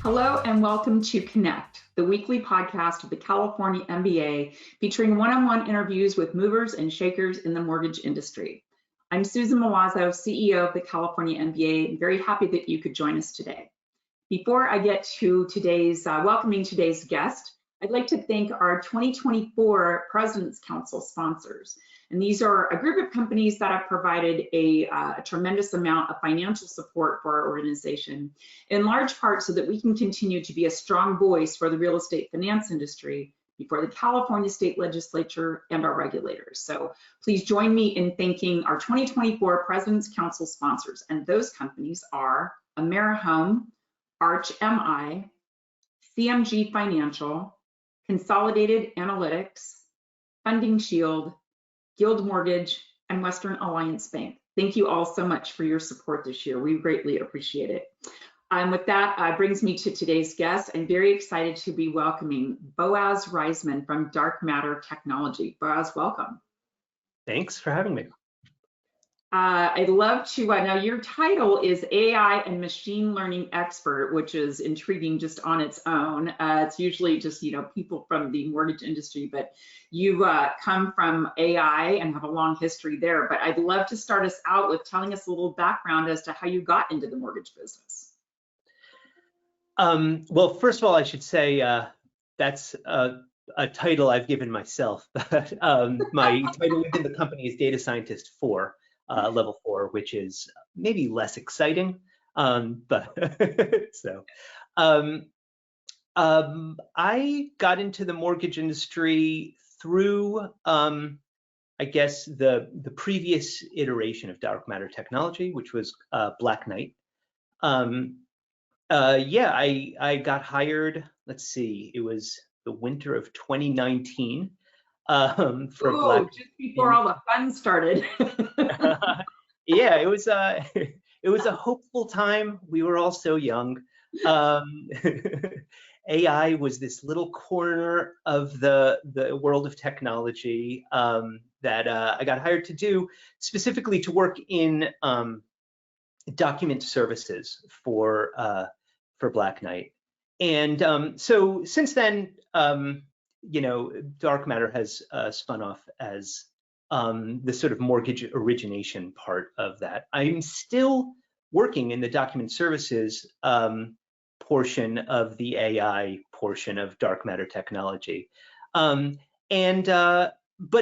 Hello and welcome to Connect, the weekly podcast of the California MBA, featuring one-on-one interviews with movers and shakers in the mortgage industry. I'm Susan Milazzo, CEO of the California MBA, and very happy that you could join us today. Before I get to welcoming today's guest, I'd like to thank our 2024 President's Council sponsors. And these are a group of companies that have provided a tremendous amount of financial support for our organization, in large part so that we can continue to be a strong voice for the real estate finance industry before the California State Legislature and our regulators. So please join me in thanking our 2024 President's Council sponsors. And those companies are AmeriHome, Arch MI, CMG Financial, Consolidated Analytics, Funding Shield, Guild Mortgage, and Western Alliance Bank. Thank you all so much for your support this year. We greatly appreciate it. With that, brings me to today's guest. I'm very excited to be welcoming Boaz Reisman from Dark Matter Technology. Boaz, welcome. Thanks for having me. I'd love to, now your title is AI and Machine Learning Expert, which is intriguing just on its own. It's usually just, people from the mortgage industry, but you come from AI and have a long history there. But I'd love to start us out with telling us a little background as to how you got into the mortgage business. Well, first of all, I should say that's a title I've given myself. My title within the company is Data Scientist 4. Level 4, which is maybe less exciting, but so I got into the mortgage industry through, I guess, the previous iteration of Dark Matter Technology, which was Black Knight. I got hired. Let's see, it was the winter of 2019. For Black just before all the fun started. Yeah, it was a hopeful time. We were all so young. AI was this little corner of the world of technology that I got hired to do, specifically to work in document services for Black Knight. And so since then, Dark Matter has spun off as the sort of mortgage origination part of that. I'm still working in the document services portion of the AI portion of Dark Matter Technology. But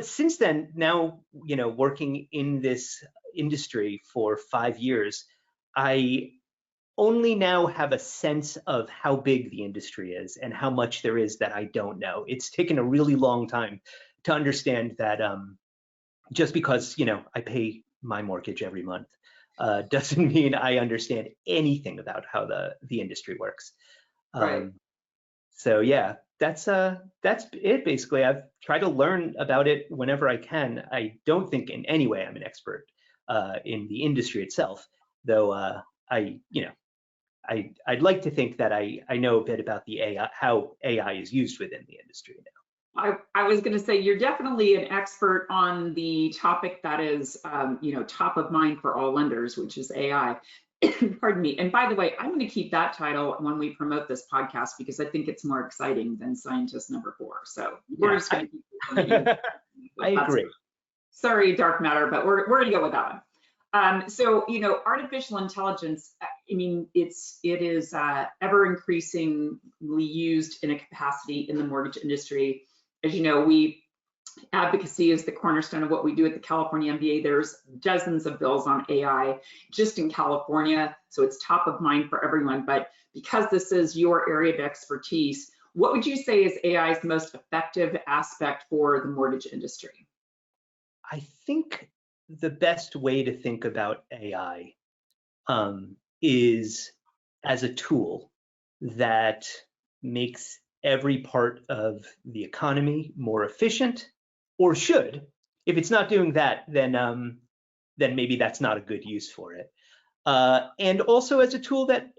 since then, now, working in this industry for 5 years, I only now have a sense of how big the industry is and how much there is that I don't know. It's taken a really long time to understand that just because, I pay my mortgage every month doesn't mean I understand anything about how the industry works. Right. So yeah, that's it basically. I've tried to learn about it whenever I can. I don't think in any way I'm an expert in the industry itself, though I'd like to think that I know a bit about the AI, how AI is used within the industry now. I was going to say you're definitely an expert on the topic that is, top of mind for all lenders, which is AI. Pardon me. And by the way, I'm going to keep that title when we promote this podcast because I think it's more exciting than Scientist Number 4. So we're just going to keep I agree. Sorry, Dark Matter, but we're going to go with that one. So, artificial intelligence, it is ever increasingly used in a capacity in the mortgage industry. As you know, advocacy is the cornerstone of what we do at the California MBA. There's dozens of bills on AI just in California, so it's top of mind for everyone. But because this is your area of expertise, what would you say is AI's most effective aspect for the mortgage industry? I think the best way to think about AI is as a tool that makes every part of the economy more efficient, or should. If it's not doing that, then maybe that's not a good use for it. And also as a tool that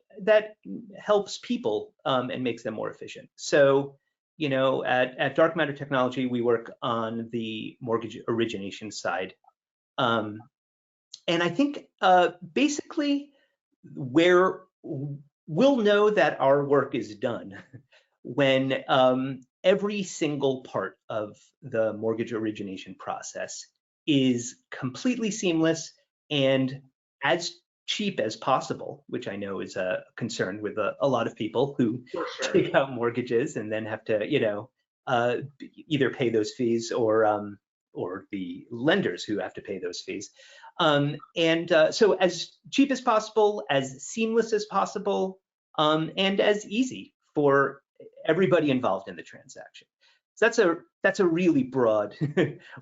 helps people and makes them more efficient. So, at Dark Matter Technology, we work on the mortgage origination side. And I think basically where we'll know that our work is done when every single part of the mortgage origination process is completely seamless and as cheap as possible, which I know is a concern with a lot of people who For sure. take out mortgages and then have to, either pay those fees or the lenders who have to pay those fees. So as cheap as possible, as seamless as possible, and as easy for everybody involved in the transaction. So that's a really broad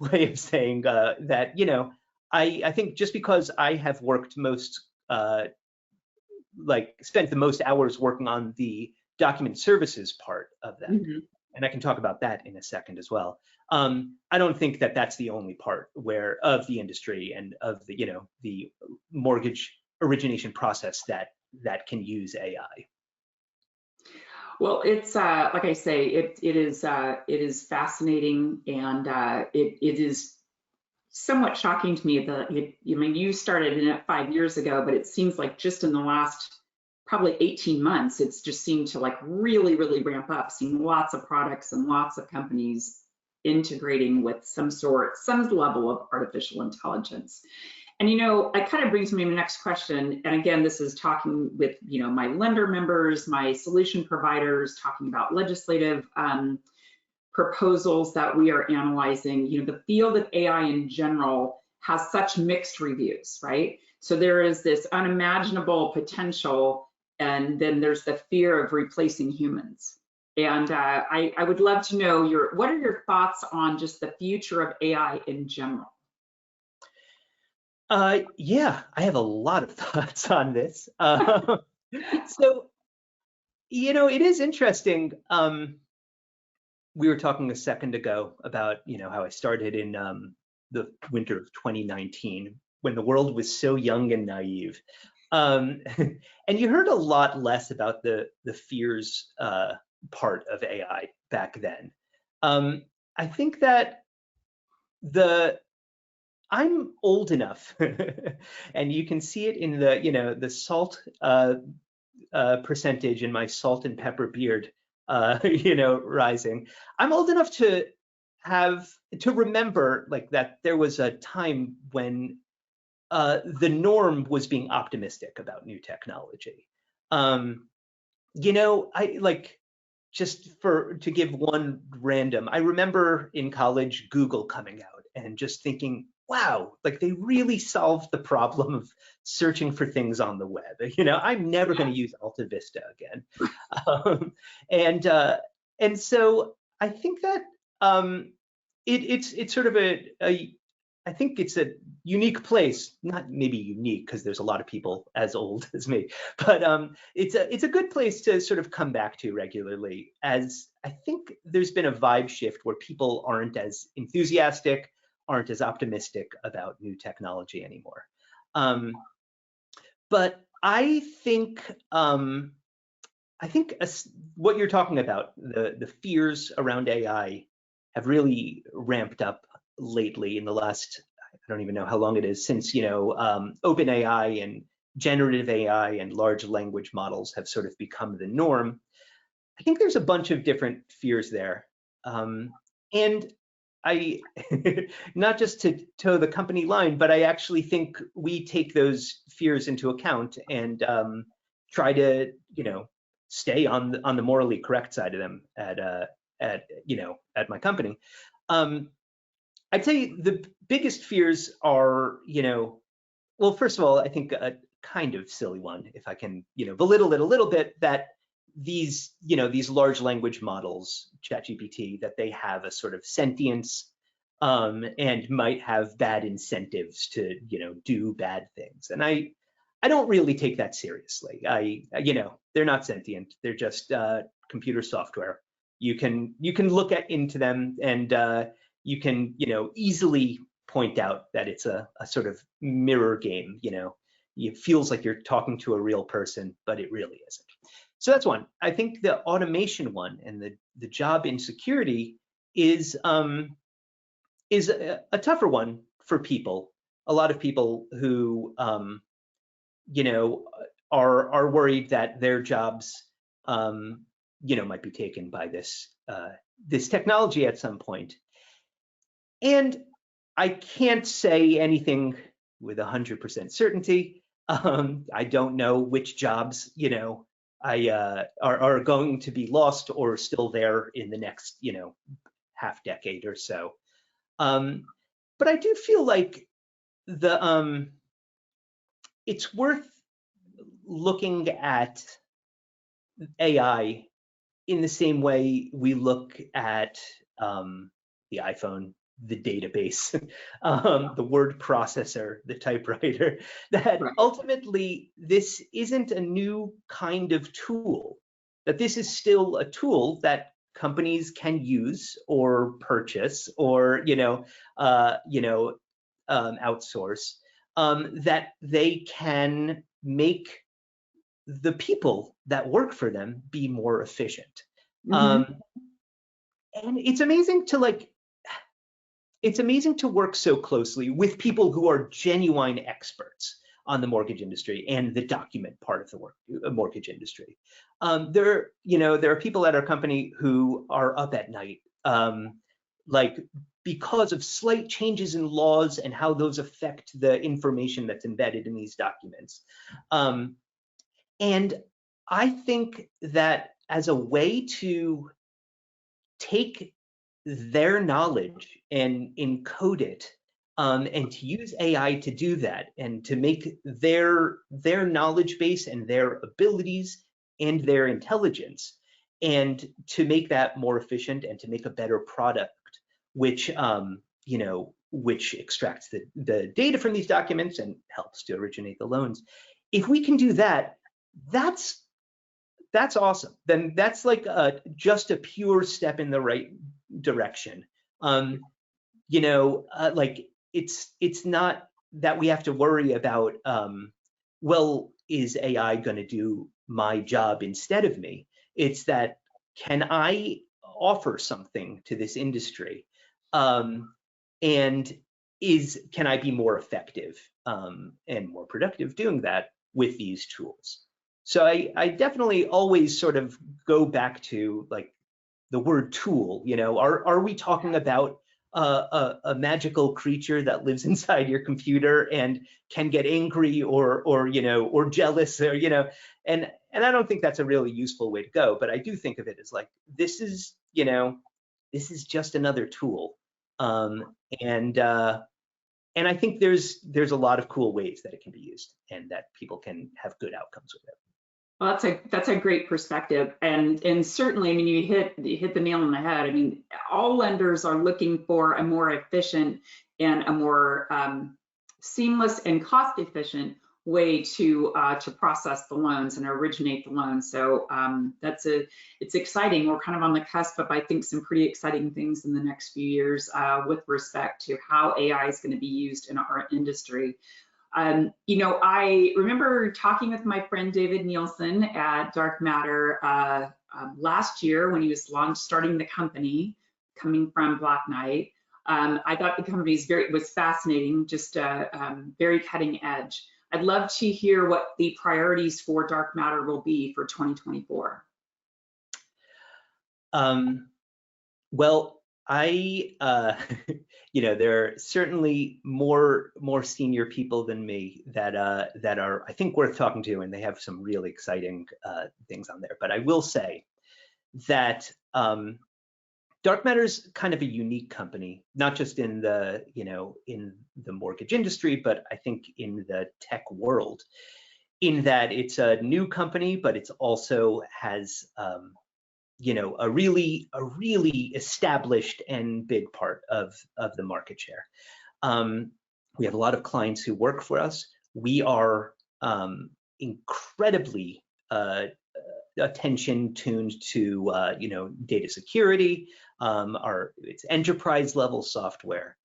way of saying that, I think just because I have worked spent the most hours working on the document services part of that, Mhm. and I can talk about that in a second as well. I don't think that that's the only part of the industry and of the mortgage origination process that can use AI. Well, it's like I say, it is fascinating, and it is somewhat shocking to me that I mean, you started in it 5 years ago, but it seems like just in the last probably 18 months, it's just seemed to like really, really ramp up, seeing lots of products and lots of companies integrating with some level of artificial intelligence. And it kind of brings me to the next question. And again, this is talking with my lender members, my solution providers, talking about legislative proposals that we are analyzing. The field of AI in general has such mixed reviews, right? So there is this unimaginable potential, and then there's the fear of replacing humans. And I would love to know what are your thoughts on just the future of AI in general? Yeah, I have a lot of thoughts on this. So, it is interesting. We were talking a second ago about, how I started in the winter of 2019 when the world was so young and naive. And you heard a lot less about the fears part of AI back then. I think that I'm old enough, and you can see it in the salt percentage in my salt and pepper beard, rising. I'm old enough to remember like that there was a time when the norm was being optimistic about new technology. I like to give one random. I remember in college Google coming out and just thinking, wow, like they really solved the problem of searching for things on the web. I'm never going to use Alta Vista again. Um, and so I think that it's sort of I think it's a unique place, not maybe unique because there's a lot of people as old as me, but it's a good place to sort of come back to regularly, as I think there's been a vibe shift where people aren't as enthusiastic, aren't as optimistic about new technology anymore. But I think what you're talking about, the fears around AI have really ramped up lately in the last, I don't even know how long it is since, open AI and generative AI and large language models have sort of become the norm. I think there's a bunch of different fears there. And I, not just to toe the company line, but I actually think we take those fears into account and try to, stay on the morally correct side of them at my company. I'd say the biggest fears are, well, first of all, I think a kind of silly one, if I can, belittle it a little bit, that these large language models, ChatGPT, that they have a sort of sentience and might have bad incentives to, do bad things. And I don't really take that seriously. They're not sentient. They're just computer software. You can look into them and you can, easily point out that it's a sort of mirror game. It feels like you're talking to a real person, but it really isn't. So that's one. I think the automation one and the job insecurity is a tougher one for people. A lot of people who are worried that their jobs, might be taken by this technology at some point. And I can't say anything with 100% certainty. I don't know which jobs, are going to be lost or still there in the next, half decade or so. But I do feel like it's worth looking at AI in the same way we look at the iPhone, the database, the word processor, the typewriter, that ultimately this isn't a new kind of tool, that this is still a tool that companies can use or purchase or outsource, that they can make the people that work for them be more efficient. And it's amazing to work so closely with people who are genuine experts on the mortgage industry and the document part of the mortgage industry. There are people at our company who are up at night, because of slight changes in laws and how those affect the information that's embedded in these documents. And I think that as a way to take their knowledge and encode it, and to use AI to do that, and to make their knowledge base and their abilities and their intelligence, and to make that more efficient and to make a better product, which which extracts the data from these documents and helps to originate the loans. If we can do that, that's awesome. Then that's like just a pure step in the right direction. It's not that we have to worry about, well, is AI going to do my job instead of me? It's that, can I offer something to this industry, and can I be more effective and more productive doing that with these tools? So I definitely always sort of go back to the word tool. Are we talking about a magical creature that lives inside your computer and can get angry or jealous, or and I don't think that's a really useful way to go. But I do think of it as this is just another tool, and I think there's a lot of cool ways that it can be used and that people can have good outcomes with it. Well, that's a great perspective, and certainly, I mean, you hit the nail on the head. I mean, all lenders are looking for a more efficient and a more seamless and cost-efficient way to process the loans and originate the loans. So it's exciting. We're kind of on the cusp of, I think, some pretty exciting things in the next few years with respect to how AI is going to be used in our industry. I remember talking with my friend David Nielsen at Dark Matter last year when he was starting the company, coming from Black Knight. I thought the company was fascinating, just very cutting edge. I'd love to hear what the priorities for Dark Matter will be for 2024. Well, there are certainly more senior people than me that are, I think, worth talking to, and they have some really exciting things on there. But I will say that Dark Matter's kind of a unique company, not just in the mortgage industry, but I think in the tech world, in that it's a new company, but it's also has a really established and big part of the market share. We have a lot of clients who work for us. We are incredibly attention tuned to data security. It's enterprise level software,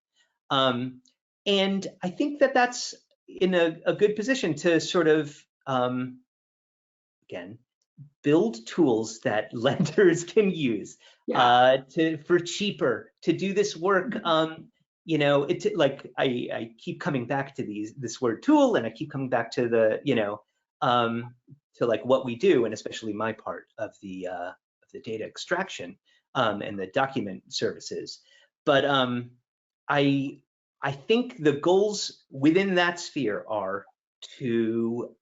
and I think that that's in a good position to sort of again build tools that lenders can use for cheaper to do this work. I keep coming back to this word tool, and I keep coming back to the to like what we do, and especially my part of the data extraction and the document services. But I think the goals within that sphere are to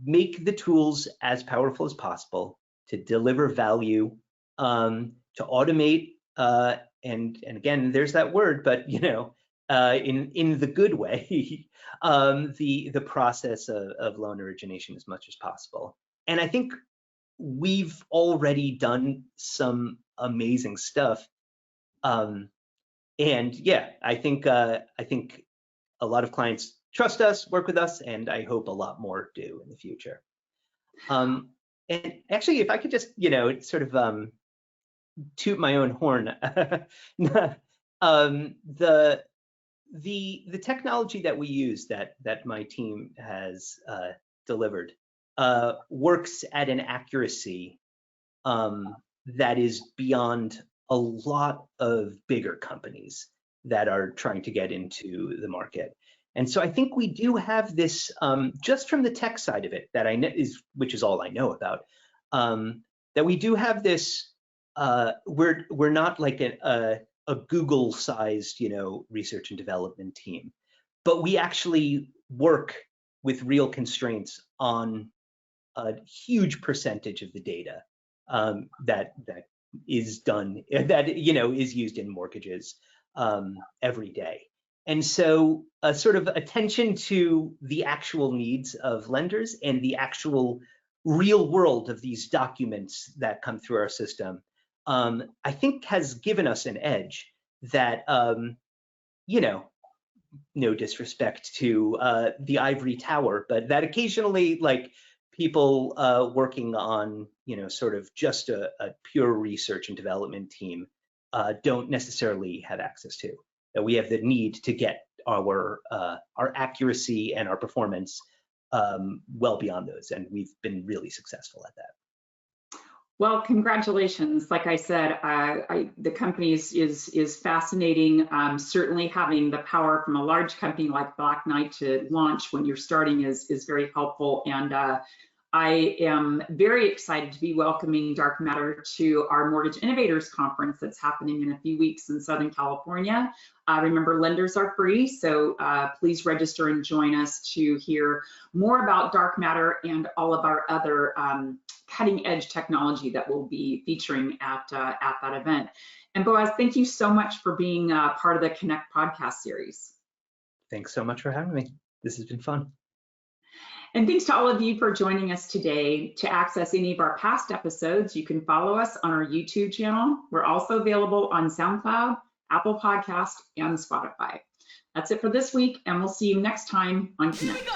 make the tools as powerful as possible, to deliver value, to automate, and again, there's that word, but you know, in the good way, the process of loan origination as much as possible. And I think we've already done some amazing stuff. And yeah, I think a lot of clients trust us, work with us, and I hope a lot more do in the future. And actually, if I could just, you know, sort of toot my own horn, the technology that we use, that my team has delivered, works at an accuracy that is beyond a lot of bigger companies that are trying to get into the market. And so I think we do have this, just from the tech side of it, that I know which is all I know about, that we do have this. We're not like a Google-sized, you know, research and development team, but we actually work with real constraints on a huge percentage of the data that is done, that, you know, is used in mortgages every day. And so a sort of attention to the actual needs of lenders and the actual real world of these documents that come through our system, I think has given us an edge that, you know, no disrespect to the ivory tower, but that occasionally, like, people working on, you know, sort of just a pure research and development team don't necessarily have access to. That we have the need to get our accuracy and our performance well beyond those, and we've been really successful at that. Well, congratulations. Like I said, the company is fascinating. Certainly having the power from a large company like Black Knight to launch when you're starting is very helpful. And I am very excited to be welcoming Dark Matter to our Mortgage Innovators Conference that's happening in a few weeks in Southern California. Remember, lenders are free, so please register and join us to hear more about Dark Matter and all of our other cutting edge technology that we'll be featuring at that event. And Boaz, thank you so much for being part of the Connect podcast series. Thanks so much for having me. This has been fun. And thanks to all of you for joining us today. To access any of our past episodes, you can follow us on our YouTube channel. We're also available on SoundCloud, Apple Podcast, and Spotify. That's it for this week, and we'll see you next time on Connect.